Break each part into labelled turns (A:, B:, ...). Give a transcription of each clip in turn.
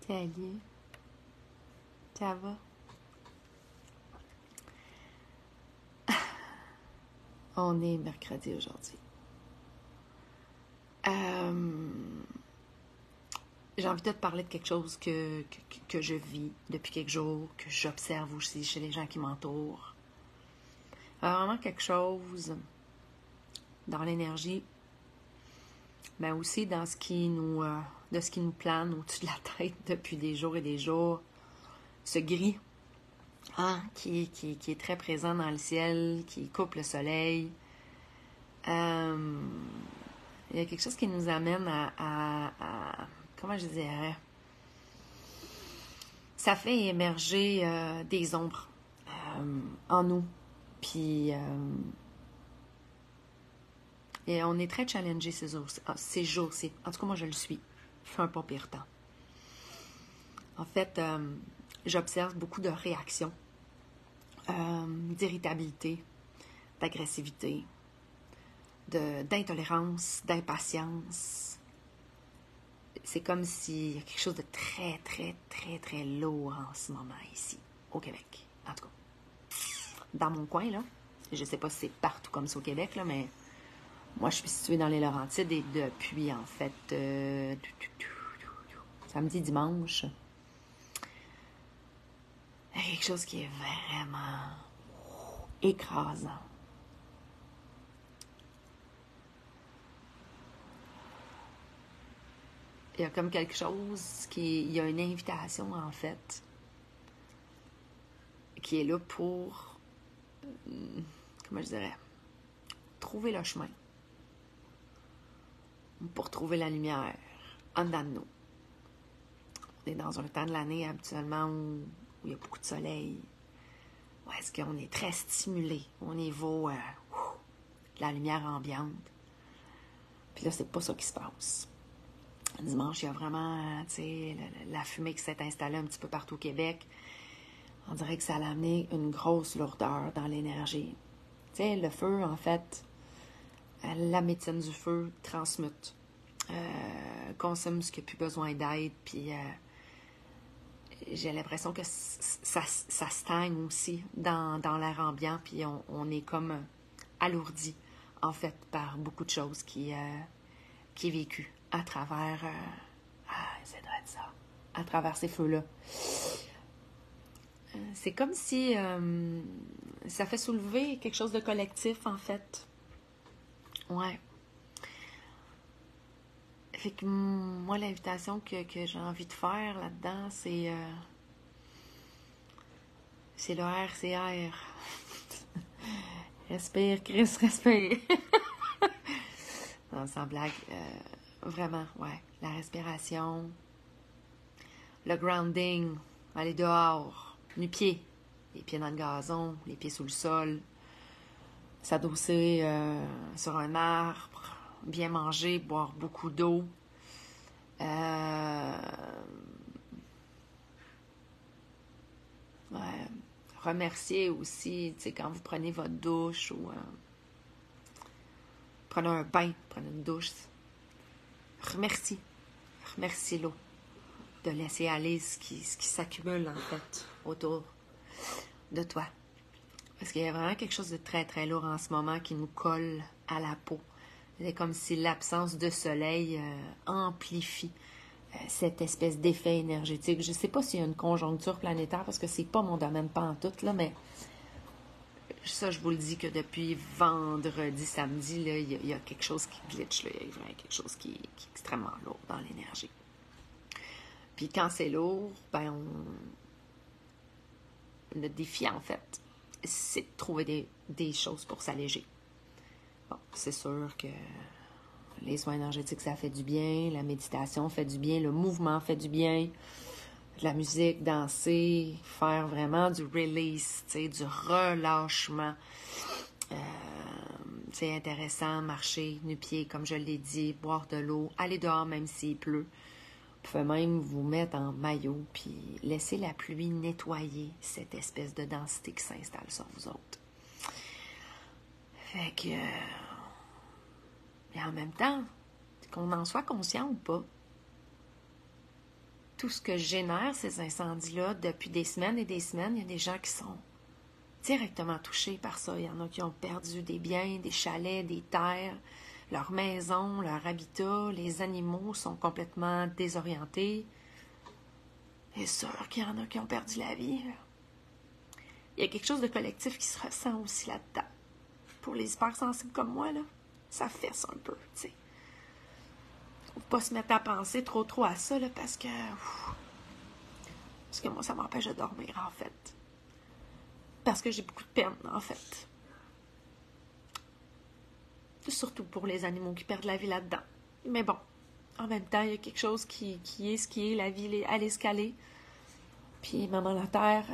A: Salut, ça va? On est mercredi aujourd'hui. J'ai envie de te parler de quelque chose que je vis depuis quelques jours, que j'observe aussi chez les gens qui m'entourent. Vraiment quelque chose dans l'énergie, mais aussi dans de ce qui nous plane au-dessus de la tête depuis des jours et des jours. Ce gris, hein, qui est très présent dans le ciel, qui coupe le soleil. Il y a quelque chose qui nous amène comment je dirais, ça fait émerger des ombres en nous. Puis, et on est très challengé ces jours-ci. En tout cas, moi, je le suis. Je fais un pas pire temps. En fait, j'observe beaucoup de réactions, d'irritabilité, d'agressivité, d'intolérance, d'impatience. C'est comme s'il y a quelque chose de très, très, très, très lourd en ce moment ici, au Québec. En tout cas, dans mon coin, là. Je sais pas si c'est partout comme ça au Québec, là, mais moi, je suis située dans les Laurentides et depuis, en fait, samedi, dimanche, il y a quelque chose qui est vraiment écrasant. Il y a comme quelque chose il y a une invitation, en fait, qui est là pour, comment je dirais, trouver le chemin, pour trouver la lumière en dedans de nous. On est dans un temps de l'année habituellement où il y a beaucoup de soleil, où est-ce qu'on est très stimulé au niveau de la lumière ambiante. Puis là, c'est pas ça qui se passe. Dimanche, il y a vraiment, tu sais, la fumée qui s'est installée un petit peu partout au Québec. On dirait que ça a amené une grosse lourdeur dans l'énergie. Tu sais, le feu, en fait, la médecine du feu transmute, consomme ce qui n'a plus besoin d'aide, puis j'ai l'impression que ça stagne aussi dans l'air ambiant, puis on est comme alourdi, en fait, par beaucoup de choses qui est vécu à travers c'est vrai de ça, à travers ces feux-là. C'est comme si ça fait soulever quelque chose de collectif, en fait. Ouais. Fait que moi, l'invitation que j'ai envie de faire là-dedans, c'est le RCR. Respire, Chris, respire. Non, sans blague. Vraiment, ouais. La respiration, le grounding, aller dehors, nu-pieds, les pieds dans le gazon, les pieds sous le sol, s'adosser sur un arbre, bien manger, boire beaucoup d'eau. Ouais, remercier aussi, tu sais, quand vous prenez votre douche ou prenez un bain, prenez une douche, remercie l'eau, de laisser aller ce qui s'accumule en fait autour de toi. Parce qu'il y a vraiment quelque chose de très très lourd en ce moment qui nous colle à la peau. C'est comme si l'absence de soleil amplifie cette espèce d'effet énergétique. Je ne sais pas s'il y a une conjoncture planétaire parce que c'est pas mon domaine pantoute, là, mais ça, je vous le dis que depuis vendredi, samedi, là, il y a quelque chose qui glitch, là. Il y a vraiment quelque chose qui est extrêmement lourd dans l'énergie. Puis quand c'est lourd, ben le défi, en fait, c'est de trouver des choses pour s'alléger. Bon, c'est sûr que les soins énergétiques, ça fait du bien, la méditation fait du bien, le mouvement fait du bien, la musique, danser, faire vraiment du release, tu sais, du relâchement. C'est intéressant, marcher, nu-pieds, comme je l'ai dit, boire de l'eau, aller dehors même s'il pleut. Vous pouvez même vous mettre en maillot puis laisser la pluie nettoyer cette espèce de densité qui s'installe sur vous autres. Fait que... et en même temps, qu'on en soit conscient ou pas, tout ce que génère ces incendies-là depuis des semaines et des semaines. Il y a des gens qui sont directement touchés par ça. Il y en a qui ont perdu des biens, des chalets, des terres, leur maison, leur habitat. Les animaux sont complètement désorientés. Et sûr qu'il y en a qui ont perdu la vie. Il y a quelque chose de collectif qui se ressent aussi là-dedans. Pour les hypersensibles comme moi, là, ça fesse un peu, tu sais. Faut pas se mettre à penser trop à ça, là, parce que moi, ça m'empêche de dormir, en fait. Parce que j'ai beaucoup de peine, en fait. Surtout pour les animaux qui perdent la vie là-dedans. Mais bon, en même temps, il y a quelque chose qui est ce qui est, la vie à l'escalier. Puis Maman la Terre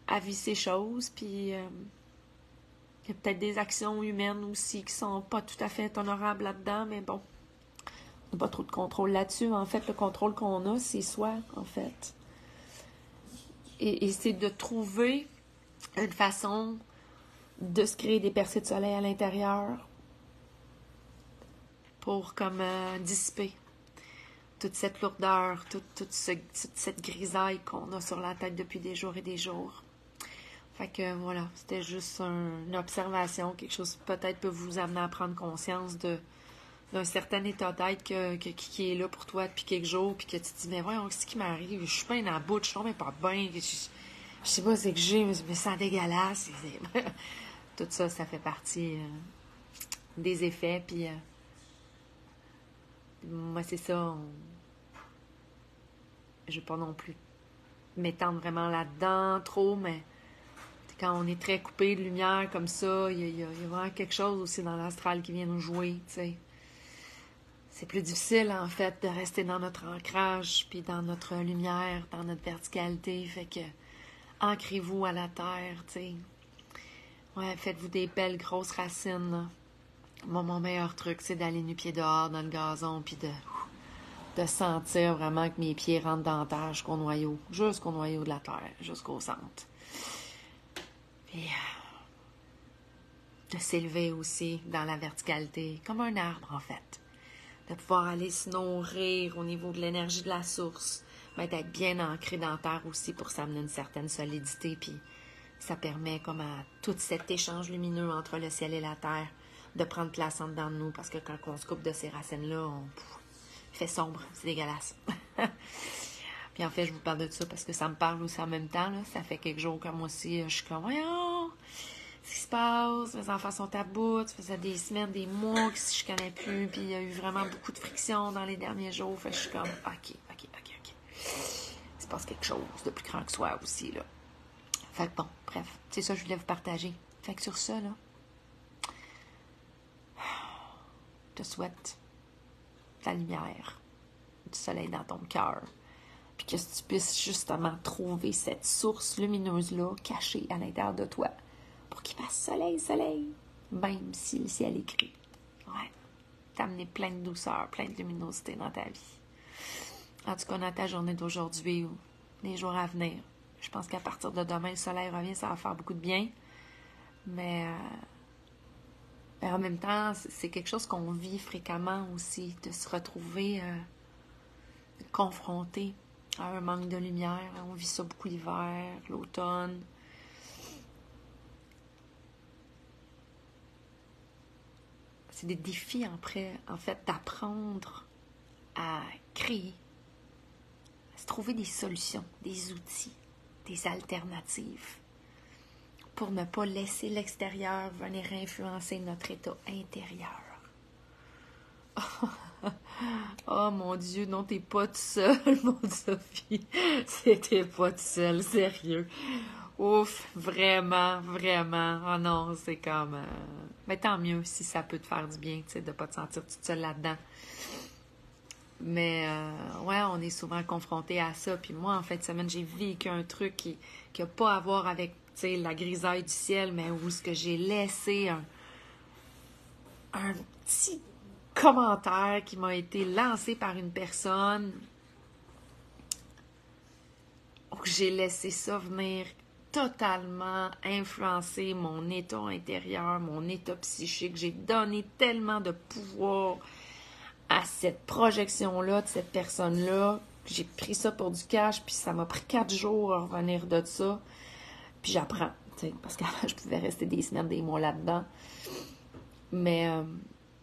A: a vu ces choses, puis il y a peut-être des actions humaines aussi qui sont pas tout à fait honorables là-dedans, mais bon, on n'a pas trop de contrôle là-dessus. En fait, le contrôle qu'on a, c'est soi, en fait. Et c'est de trouver une façon de se créer des percées de soleil à l'intérieur pour comme dissiper toute cette lourdeur, toute cette grisaille qu'on a sur la tête depuis des jours et des jours. Fait que voilà, c'était juste une observation, quelque chose qui peut-être peut vous amener à prendre conscience d'un certain état d'être qui est là pour toi depuis quelques jours, puis que tu te dis, mais voyons, qu'est-ce qui m'arrive? Je suis bien à bout, je suis même pas bien, je sais pas c'est que j'ai, je me sens dégueulasse. Tout ça, ça fait partie des effets, puis moi, c'est ça, je veux pas non plus m'étendre vraiment là-dedans trop, mais quand on est très coupé de lumière comme ça, il y a vraiment quelque chose aussi dans l'astral qui vient nous jouer, tu sais. C'est plus difficile, en fait, de rester dans notre ancrage, puis dans notre lumière, dans notre verticalité. Fait que, ancrez-vous à la terre, tu sais. Ouais, faites-vous des belles grosses racines, là. Moi, mon meilleur truc, c'est d'aller nu-pied dehors dans le gazon, puis de sentir vraiment que mes pieds rentrent dans la terre jusqu'au noyau de la terre, jusqu'au centre. Puis, de s'élever aussi dans la verticalité, comme un arbre, en fait. De pouvoir aller se nourrir au niveau de l'énergie de la source, mais d'être bien ancré dans la terre aussi pour s'amener une certaine solidité, puis ça permet comme à tout cet échange lumineux entre le ciel et la terre de prendre place en dedans de nous, parce que quand on se coupe de ces racines-là, il fait sombre, c'est dégueulasse. Puis en fait, je vous parle de ça parce que ça me parle aussi en même temps, là. Ça fait quelques jours que moi aussi, je suis comme, voyons, ce qui se passe, mes enfants sont à bout, ça faisait des semaines, des mois que je connais plus, puis il y a eu vraiment beaucoup de friction dans les derniers jours, fait que je suis comme, ok. Il se passe quelque chose de plus grand que soi aussi, là. Fait que bon, bref, c'est ça que je voulais vous partager. Fait que sur ça, là, je te souhaite de la lumière, du soleil dans ton cœur, puis que tu puisses justement trouver cette source lumineuse-là cachée à l'intérieur de toi, pour qu'il fasse soleil, même si le ciel est gris. Ouais, t'amener plein de douceur, plein de luminosité dans ta vie. En tout cas, dans ta journée d'aujourd'hui ou les jours à venir. Je pense qu'à partir de demain, le soleil revient, ça va faire beaucoup de bien. Mais en même temps, c'est quelque chose qu'on vit fréquemment aussi, de se retrouver confronté à un manque de lumière. On vit ça beaucoup l'hiver, l'automne. C'est des défis, en fait, d'apprendre à créer, à se trouver des solutions, des outils, des alternatives pour ne pas laisser l'extérieur venir influencer notre état intérieur. Oh mon Dieu, non, t'es pas tout seul, mon Sophie. T'es pas tout seul, sérieux. Ouf, vraiment. Oh non, c'est comme... Mais tant mieux si ça peut te faire du bien, tu sais, de pas te sentir toute seule là-dedans. Mais ouais, on est souvent confronté à ça. Puis moi, en fin de semaine, j'ai vécu un truc qui n'a pas à voir avec, tu sais, la grisaille du ciel, mais où ce que j'ai laissé un petit commentaire qui m'a été lancé par une personne, où j'ai laissé ça venir totalement influencer mon état intérieur, mon état psychique. J'ai donné tellement de pouvoir à cette projection-là de cette personne-là. J'ai pris ça pour du cash, puis ça m'a pris 4 jours à revenir de ça. Puis j'apprends, tu sais, parce qu'avant, je pouvais rester des semaines, des mois là-dedans. Mais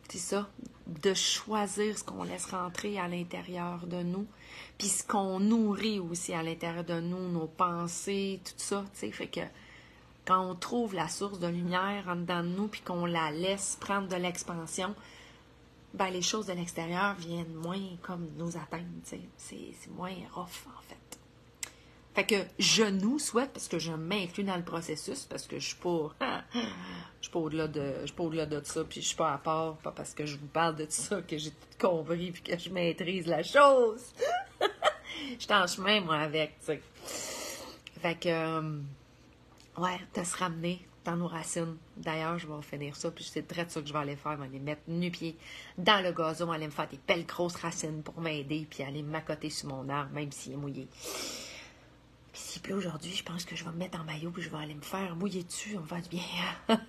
A: c'est ça, de choisir ce qu'on laisse rentrer à l'intérieur de nous, puis ce qu'on nourrit aussi à l'intérieur de nous, nos pensées, tout ça, tu sais, fait que quand on trouve la source de lumière en dedans de nous, puis qu'on la laisse prendre de l'expansion, ben les choses de l'extérieur viennent moins comme nous atteindre, tu sais, c'est moins rough, en fait. Fait que je nous souhaite, parce que je m'inclus dans le processus, parce que je suis pas au-delà de ça, puis je suis pas à part, pas parce que je vous parle de tout ça que j'ai tout compris puis que je maîtrise la chose. Je suis en chemin, moi, avec, tu sais. Fait que, ouais, de se ramener dans nos racines. D'ailleurs, je vais finir ça, puis c'est très ça que je vais aller faire. Je vais aller mettre nu-pied dans le gazon, aller me faire des belles grosses racines pour m'aider, puis aller m'accoter sur mon arbre, même s'il est mouillé. Puis s'il pleut aujourd'hui, je pense que je vais me mettre en maillot puis je vais aller me faire mouiller dessus. On va faire du bien.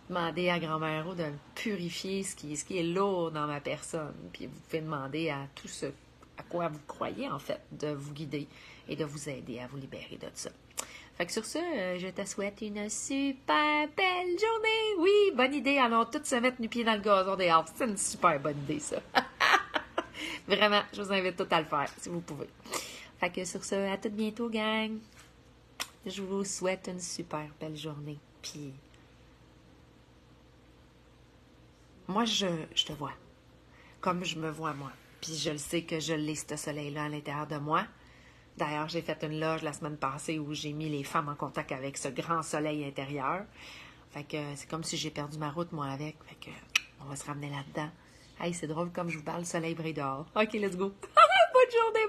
A: Demander à grand-mère de me purifier ce qui est lourd dans ma personne. Puis vous pouvez demander à tout ce à quoi vous croyez, en fait, de vous guider et de vous aider à vous libérer de ça. Fait que sur ce, je te souhaite une super belle journée. Oui, bonne idée. Allons tous se mettre nu-pied dans le gazon dehors. C'est une super bonne idée, ça. Vraiment, je vous invite tous à le faire, si vous pouvez. Fait que sur ce, à tout bientôt, gang. Je vous souhaite une super belle journée. Puis, moi, je te vois. Comme je me vois, moi. Puis, je le sais que je l'ai, ce soleil-là, à l'intérieur de moi. D'ailleurs, j'ai fait une loge la semaine passée où j'ai mis les femmes en contact avec ce grand soleil intérieur. Fait que c'est comme si j'ai perdu ma route, moi, avec. Fait que, on va se ramener là-dedans. Hey, c'est drôle comme je vous parle, le soleil brille dehors. OK, let's go. Bonne journée,